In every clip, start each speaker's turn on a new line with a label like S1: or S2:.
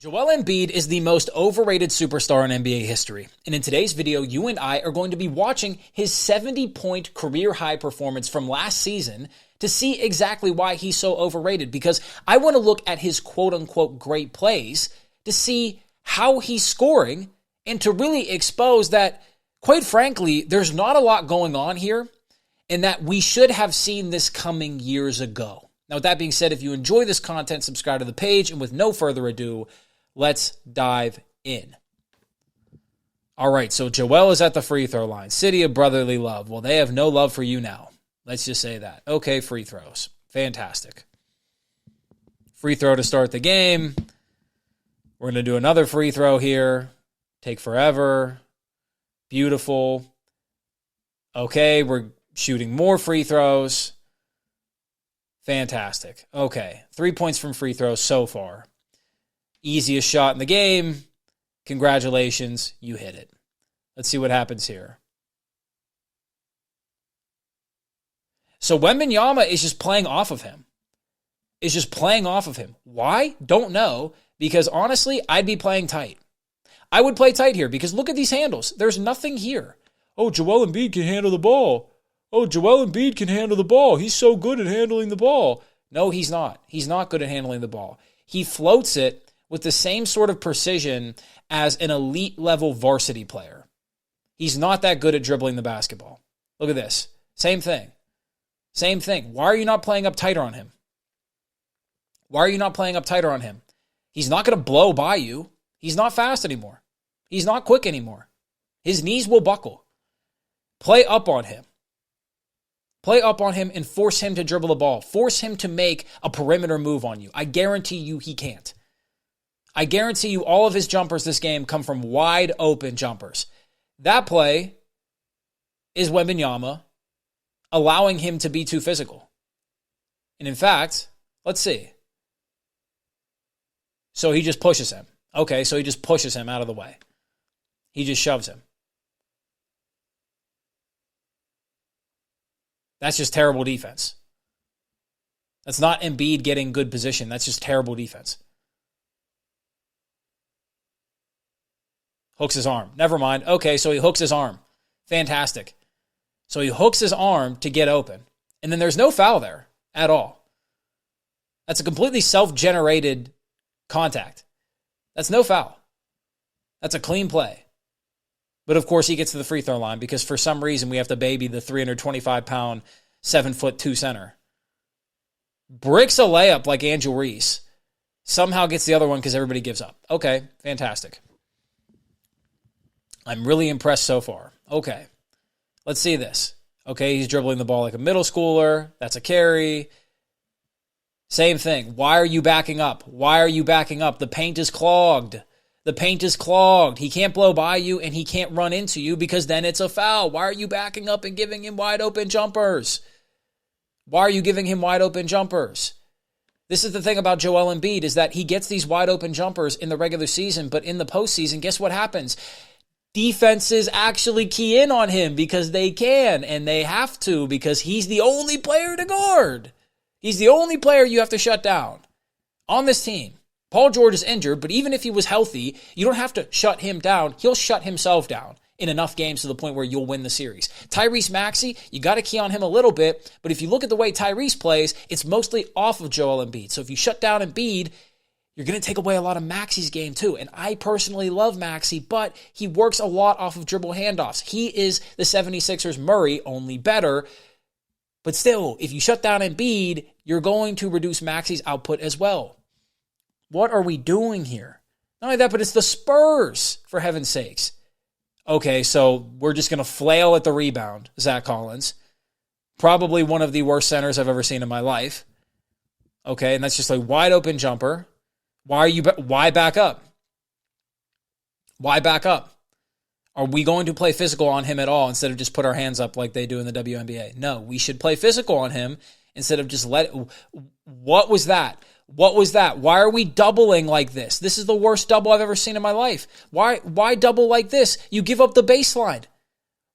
S1: Joel Embiid is the most overrated superstar in NBA history. And in today's video, you and I are going to be watching his 70-point career high performance from last season to see exactly why he's so overrated. Because I want to look at his quote-unquote great plays to see how he's scoring and to really expose that, quite frankly, there's not a lot going on here and that we should have seen this coming years ago. Now, with that being said, if you enjoy this content, subscribe to the page. And with no further ado, let's dive in. All right, so Joel is at the free throw line. City of brotherly love. Well, they have no love for you now. Let's just say that. Okay, free throws. Fantastic. Free throw to start the game. We're going to do another free throw here. Take forever. Beautiful. Okay, we're shooting more free throws. Fantastic. Okay, 3 points from free throws so far. Easiest shot in the game. Congratulations, you hit it. Let's see what happens here. So Wembanyama is just playing off of him. Why? Don't know. Because honestly, I'd be playing tight. I would play tight here because look at these handles. There's nothing here. Oh, Joel Embiid can handle the ball. He's so good at handling the ball. No, he's not. He's not good at handling the ball. He floats it with the same sort of precision as an elite level varsity player. He's not that good at dribbling the basketball. Look at this. Same thing. Why are you not playing up tighter on him? He's not going to blow by you. He's not fast anymore. He's not quick anymore. His knees will buckle. Play up on him. And force him to dribble the ball. Force him to make a perimeter move on you. I guarantee you he can't. I guarantee you all of his jumpers this game come from wide open jumpers. That play is Wembanyama allowing him to be too physical. And in fact, let's see. So he just pushes him. Okay, so he just pushes him out of the way. He just shoves him. That's just terrible defense. That's not Embiid getting good position. That's just terrible defense. Hooks his arm. Never mind. Okay, so he hooks his arm. Fantastic. So he hooks his arm to get open. And then there's no foul there at all. That's a completely self-generated contact. That's no foul. That's a clean play. But of course he gets to the free throw line because for some reason we have to baby the 325-pound, 7'2" center. Bricks a layup like Angel Reese. Somehow gets the other one because everybody gives up. Okay, fantastic. I'm really impressed so far. Okay, let's see this. Okay, he's dribbling the ball like a middle schooler. That's a carry. Same thing. Why are you backing up? The paint is clogged. He can't blow by you and he can't run into you because then it's a foul. Why are you backing up and giving him wide open jumpers? This is the thing about Joel Embiid is that he gets these wide open jumpers in the regular season, but in the postseason, guess what happens? Defenses actually key in on him because they can and they have to because he's the only player to guard. He's the only player you have to shut down on this team. Paul George is injured, but even if he was healthy, you don't have to shut him down. He'll shut himself down in enough games to the point where you'll win the series. Tyrese Maxey, you got to key on him a little bit, but if you look at the way Tyrese plays, it's mostly off of Joel Embiid. So if you shut down Embiid, you're going to take away a lot of Maxey's game too. And I personally love Maxey, but he works a lot off of dribble handoffs. He is the 76ers Murray, only better. But still, if you shut down Embiid, you're going to reduce Maxey's output as well. What are we doing here? Not only that, but it's the Spurs, for heaven's sakes. Okay, so we're just going to flail at the rebound, Zach Collins. Probably one of the worst centers I've ever seen in my life. Okay, and that's just a wide open jumper. Why back up? Are we going to play physical on him at all instead of just put our hands up like they do in the WNBA? No, we should play physical on him instead of just What was that? Why are we doubling like this? This is the worst double I've ever seen in my life. Why double like this? You give up the baseline.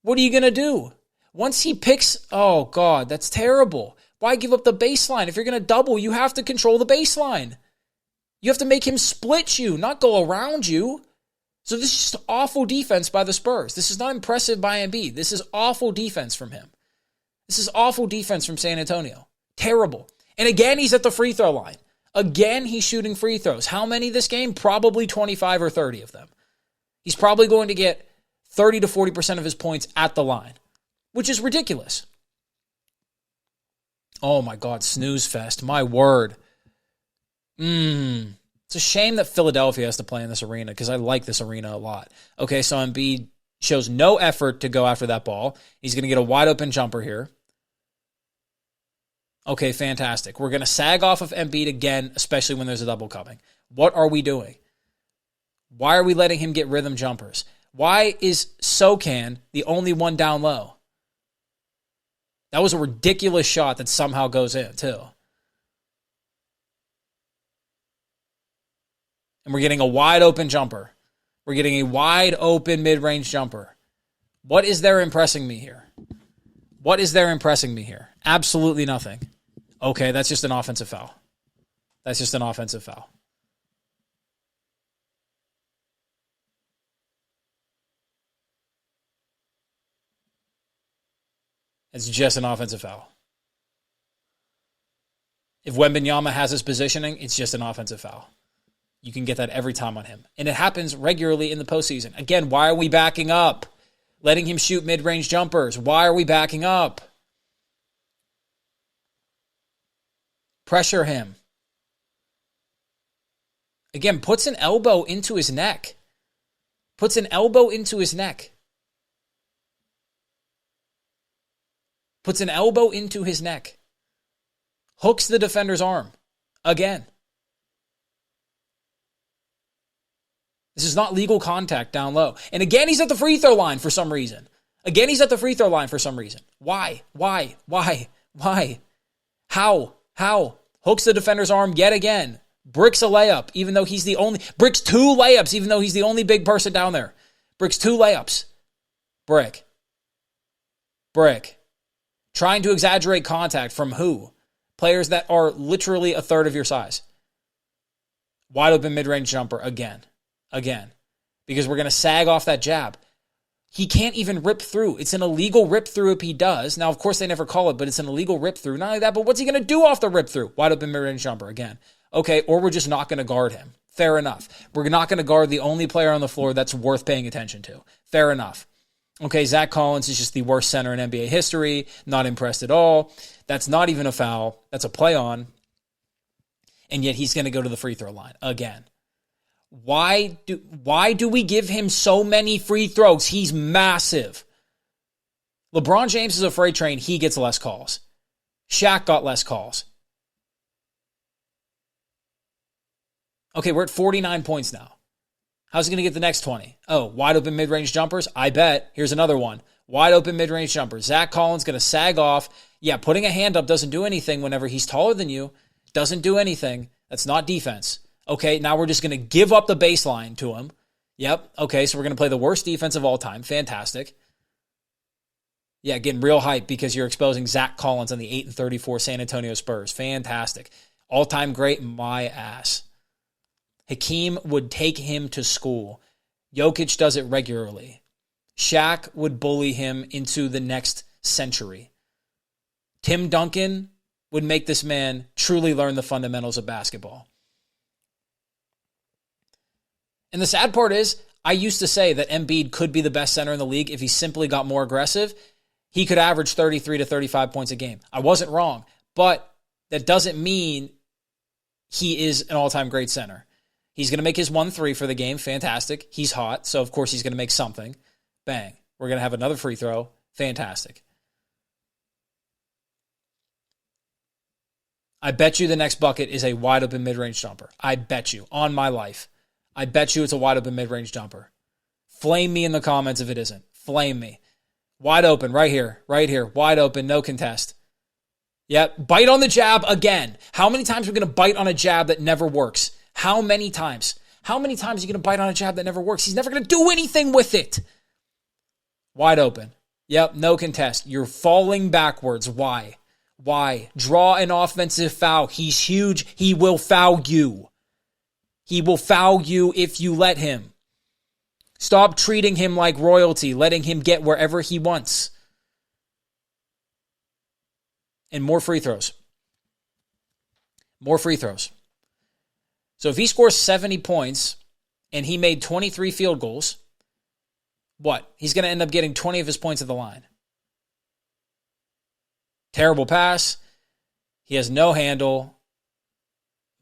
S1: What are you going to do? Once he picks, oh God, that's terrible. Why give up the baseline? If you're going to double, you have to control the baseline. You have to make him split you, not go around you. So this is just awful defense by the Spurs. This is not impressive by Embiid. This is awful defense from him. This is awful defense from San Antonio. Terrible. And again, he's at the free throw line. Again, he's shooting free throws. How many this game? Probably 25 or 30 of them. He's probably going to get 30 to 40% of his points at the line, which is ridiculous. Oh my God, snooze fest. My word. It's a shame that Philadelphia has to play in this arena because I like this arena a lot. Okay, so Embiid shows no effort to go after that ball. He's going to get a wide open jumper here. Okay, fantastic. We're going to sag off of Embiid again, especially when there's a double coming. What are we doing? Why are we letting him get rhythm jumpers? Why is Sokan the only one down low? That was a ridiculous shot that somehow goes in, too. And we're getting a wide open jumper. We're getting a wide open mid-range jumper. What is there impressing me here? What is there impressing me here? Absolutely nothing. Okay, that's just an offensive foul. That's just an offensive foul. It's just an offensive foul. If Wembanyama has his positioning, it's just an offensive foul. You can get that every time on him. And it happens regularly in the postseason. Again, why are we backing up? Letting him shoot mid-range jumpers. Why are we backing up? Pressure him. Again, puts an elbow into his neck. Puts an elbow into his neck. Puts an elbow into his neck. Hooks the defender's arm. Again. This is not legal contact down low. And again, he's at the free throw line for some reason. Again, he's at the free throw line for some reason. Why? How? Hooks the defender's arm yet again. Bricks a layup, even though he's the only... Bricks 2 layups, even though he's the only big person down there. Bricks 2 layups. Brick. Trying to exaggerate contact from who? Players that are literally a third of your size. Wide open mid-range jumper again. Because we're going to sag off that jab. He can't even rip through. It's an illegal rip through if he does. Now, of course, they never call it, but it's an illegal rip through. Not only that, but what's he going to do off the rip through? Wide open mid-range jumper again. Okay, or we're just not going to guard him. Fair enough. We're not going to guard the only player on the floor that's worth paying attention to. Fair enough. Okay, Zach Collins is just the worst center in NBA history. Not impressed at all. That's not even a foul. That's a play on. And yet he's going to go to the free throw line again. Why do we give him so many free throws? He's massive. LeBron James is a freight train. He gets less calls. Shaq got less calls. Okay, we're at 49 points now. How's he going to get the next 20? Oh, wide open mid-range jumpers? I bet. Here's another one. Wide open mid-range jumper. Zach Collins going to sag off. Yeah, putting a hand up doesn't do anything whenever he's taller than you. Doesn't do anything. That's not defense. Okay, now we're just going to give up the baseline to him. Yep, okay, so we're going to play the worst defense of all time. Fantastic. Yeah, getting real hype because you're exposing Zach Collins on the 8-34 San Antonio Spurs. Fantastic. All-time great, my ass. Hakeem would take him to school. Jokic does it regularly. Shaq would bully him into the next century. Tim Duncan would make this man truly learn the fundamentals of basketball. And the sad part is, I used to say that Embiid could be the best center in the league if he simply got more aggressive. He could average 33 to 35 points a game. I wasn't wrong, but that doesn't mean he is an all-time great center. He's going to make his 1-3 for the game. Fantastic. He's hot, so of course he's going to make something. Bang. We're going to have another free throw. Fantastic. I bet you the next bucket is a wide open mid-range jumper. I bet you. On my life. I bet you it's a wide open mid-range jumper. Flame me in the comments if it isn't. Flame me. Wide open, right here. Wide open, no contest. Yep, bite on the jab again. How many times are we going to bite on a jab that never works? How many times? How many times are you going to bite on a jab that never works? He's never going to do anything with it. Wide open. Yep, no contest. You're falling backwards. Why? Draw an offensive foul. He's huge. He will foul you. He will foul you if you let him. Stop treating him like royalty, letting him get wherever he wants. And more free throws. More free throws. So if he scores 70 points and he made 23 field goals, what? He's going to end up getting 20 of his points at the line. Terrible pass. He has no handle.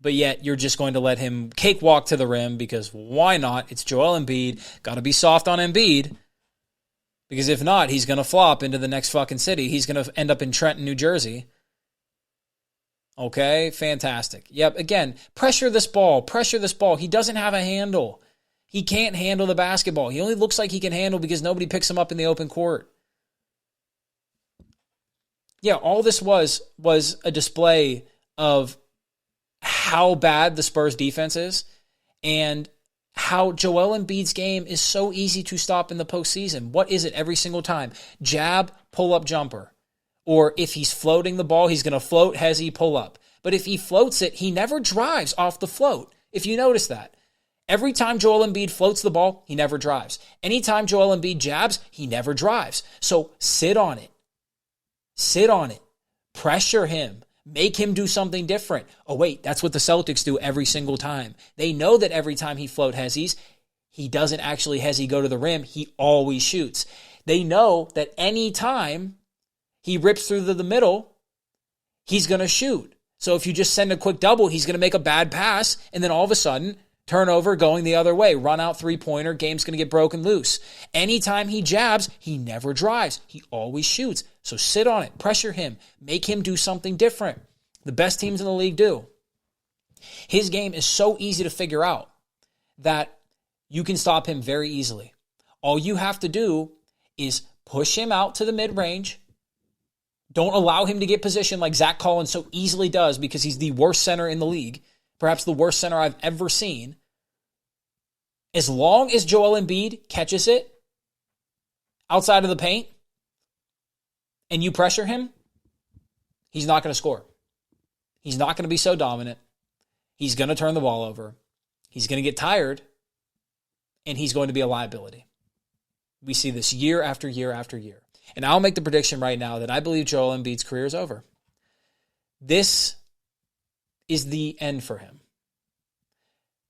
S1: But yet you're just going to let him cakewalk to the rim because why not? It's Joel Embiid. Got to be soft on Embiid. Because if not, he's going to flop into the next fucking city. He's going to end up in Trenton, New Jersey. Okay, fantastic. Yep, again, pressure this ball. Pressure this ball. He doesn't have a handle. He can't handle the basketball. He only looks like he can handle because nobody picks him up in the open court. Yeah, all this was a display of how bad the Spurs defense is and how Joel Embiid's game is so easy to stop in the postseason. What is it every single time? Jab, pull-up jumper. Or if he's floating the ball, he's going to float, hezzy, pull up. But if he floats it, he never drives off the float, if you notice that. Every time Joel Embiid floats the ball, he never drives. Anytime Joel Embiid jabs, he never drives. So sit on it. Sit on it. Pressure him. Make him do something different. Oh, wait, that's what the Celtics do every single time. They know that every time he float hezzies, he doesn't actually hezzy go to the rim. He always shoots. They know that any time he rips through the middle, he's going to shoot. So if you just send a quick double, he's going to make a bad pass, and then all of a sudden, turnover going the other way, run out three-pointer, game's going to get broken loose. Anytime he jabs, he never drives. He always shoots. So sit on it, pressure him, make him do something different. The best teams in the league do. His game is so easy to figure out that you can stop him very easily. All you have to do is push him out to the mid-range. Don't allow him to get positioned like Zach Collins so easily does because he's the worst center in the league, perhaps the worst center I've ever seen. As long as Joel Embiid catches it outside of the paint and you pressure him, he's not going to score. He's not going to be so dominant. He's going to turn the ball over. He's going to get tired, and he's going to be a liability. We see this year after year after year. And I'll make the prediction right now that I believe Joel Embiid's career is over. This is the end for him.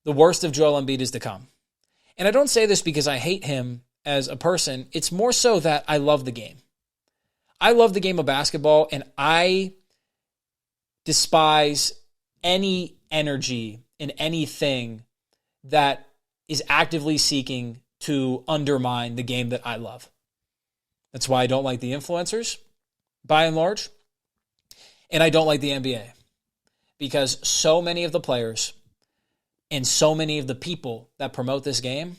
S1: The worst of Joel Embiid is to come. And I don't say this because I hate him as a person. It's more so that I love the game. I love the game of basketball, and I despise any energy in anything that is actively seeking to undermine the game that I love. That's why I don't like the influencers, by and large, and I don't like the NBA, because so many of the players and so many of the people that promote this game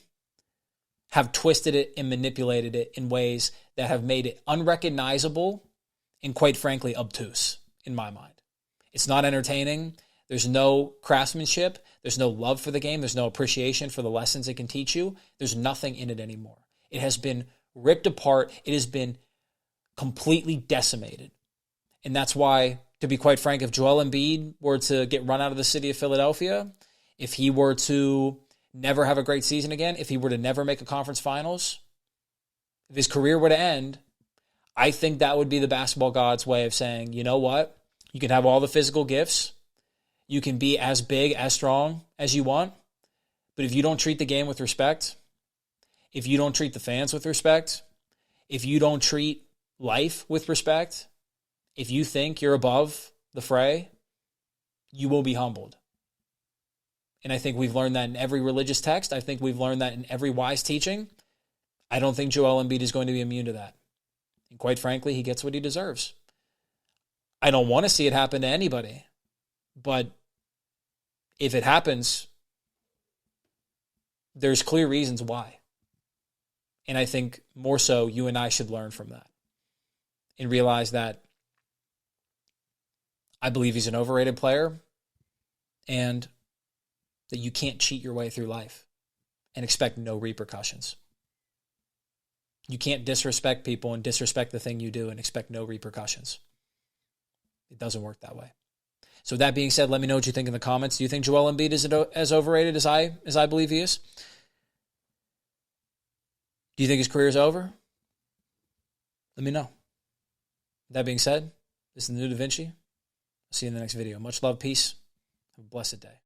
S1: have twisted it and manipulated it in ways that have made it unrecognizable and, quite frankly, obtuse in my mind. It's not entertaining. There's no craftsmanship. There's no love for the game. There's no appreciation for the lessons it can teach you. There's nothing in it anymore. It has been ripped apart. It has been completely decimated. And that's why, to be quite frank, if Joel Embiid were to get run out of the city of Philadelphia, if he were to never have a great season again, if he were to never make a conference finals, if his career were to end, I think that would be the basketball gods' way of saying, you know what? You can have all the physical gifts. You can be as big, as strong as you want. But if you don't treat the game with respect, if you don't treat the fans with respect, if you don't treat life with respect, if you think you're above the fray, you will be humbled. And I think we've learned that in every religious text. I think we've learned that in every wise teaching. I don't think Joel Embiid is going to be immune to that. And quite frankly, he gets what he deserves. I don't want to see it happen to anybody. But if it happens, there's clear reasons why. And I think more so you and I should learn from that and realize that I believe he's an overrated player and that you can't cheat your way through life and expect no repercussions. You can't disrespect people and disrespect the thing you do and expect no repercussions. It doesn't work that way. So that being said, let me know what you think in the comments. Do you think Joel Embiid is as overrated as I believe he is? Do you think his career is over? Let me know. That being said, this is the New Da Vinci. I'll see you in the next video. Much love, peace. Have a blessed day.